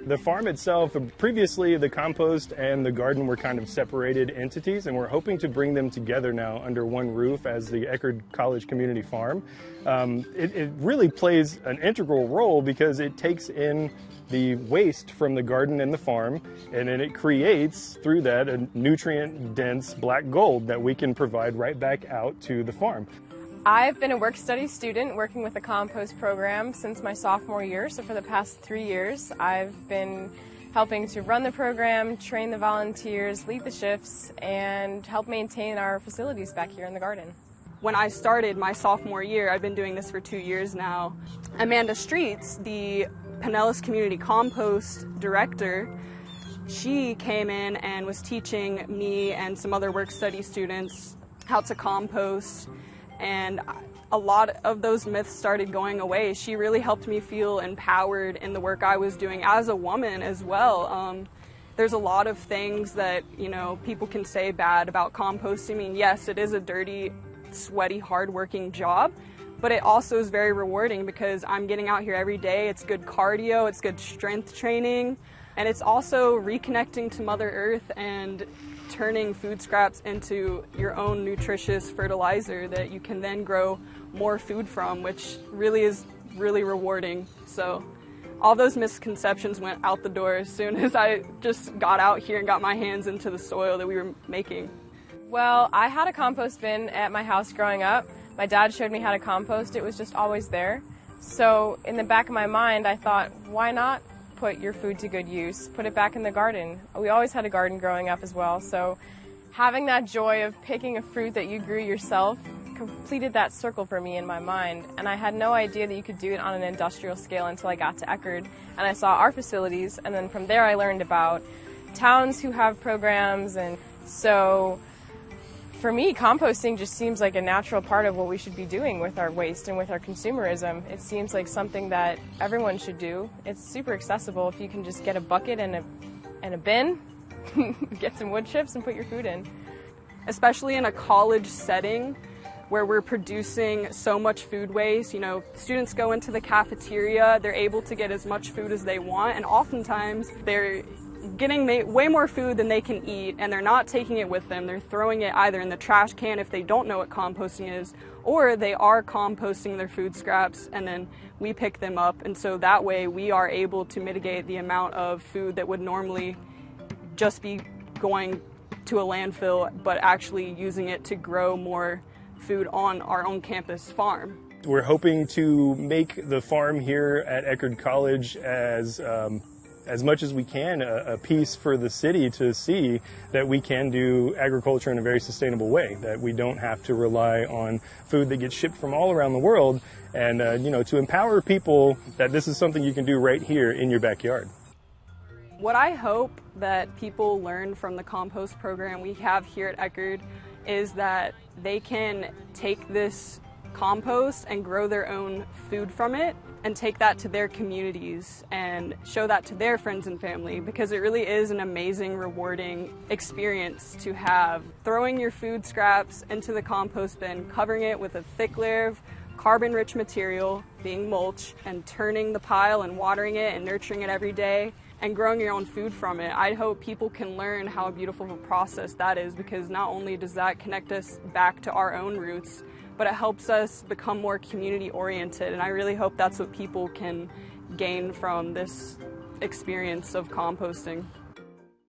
The farm itself, previously the compost and the garden were kind of separated entities, and we're hoping to bring them together now under one roof as the Eckerd College Community Farm. It really plays an integral role because it takes in the waste from the garden and the farm, and then it creates, through that, a nutrient-dense black gold that we can provide right back out to the farm. I've been a work-study student working with the Compost program since my sophomore year, so for the past 3 years I've been helping to run the program, train the volunteers, lead the shifts, and help maintain our facilities back here in the garden. When I started my sophomore year, I've been doing this for 2 years now, Amanda Streets, the Pinellas Community Compost director, she came in and was teaching me and some other work-study students how to compost. And a lot of those myths started going away. She really helped me feel empowered in the work I was doing as a woman as well. There's a lot of things that, people can say bad about composting. I mean, yes, it is a dirty, sweaty, hard-working job, but it also is very rewarding because I'm getting out here every day. It's good cardio, it's good strength training, and it's also reconnecting to Mother Earth and turning food scraps into your own nutritious fertilizer that you can then grow more food from, which really is really rewarding. So all those misconceptions went out the door as soon as I just got out here and got my hands into the soil that we were making. Well, I had a compost bin at my house growing up. My dad showed me how to compost. It was just always there. So in the back of my mind, I thought, why not put your food to good use, put it back in the garden. We always had a garden growing up as well, so having that joy of picking a fruit that you grew yourself completed that circle for me in my mind, and I had no idea that you could do it on an industrial scale until I got to Eckerd and I saw our facilities, and then from there I learned about towns who have programs. And so for me, composting just seems like a natural part of what we should be doing with our waste and with our consumerism. It seems like something that everyone should do. It's super accessible if you can just get a bucket and a bin, get some wood chips and put your food in. Especially in a college setting where we're producing so much food waste. Students go into the cafeteria, they're able to get as much food as they want, and oftentimes they're getting way more food than they can eat, and they're not taking it with them. They're throwing it either in the trash can if they don't know what composting is, or they are composting their food scraps and then we pick them up. And so that way we are able to mitigate the amount of food that would normally just be going to a landfill, but actually using it to grow more food on our own campus farm. We're hoping to make the farm here at Eckerd College as much as we can, a piece for the city to see that we can do agriculture in a very sustainable way, that we don't have to rely on food that gets shipped from all around the world, and to empower people that this is something you can do right here in your backyard. What I hope that people learn from the compost program we have here at Eckerd is that they can take this compost and grow their own food from it and take that to their communities and show that to their friends and family, because it really is an amazing, rewarding experience to have. Throwing your food scraps into the compost bin, covering it with a thick layer of carbon-rich material, being mulch, and turning the pile and watering it and nurturing it every day and growing your own food from it. I hope people can learn how beautiful of a process that is, because not only does that connect us back to our own roots, but it helps us become more community-oriented, and I really hope that's what people can gain from this experience of composting.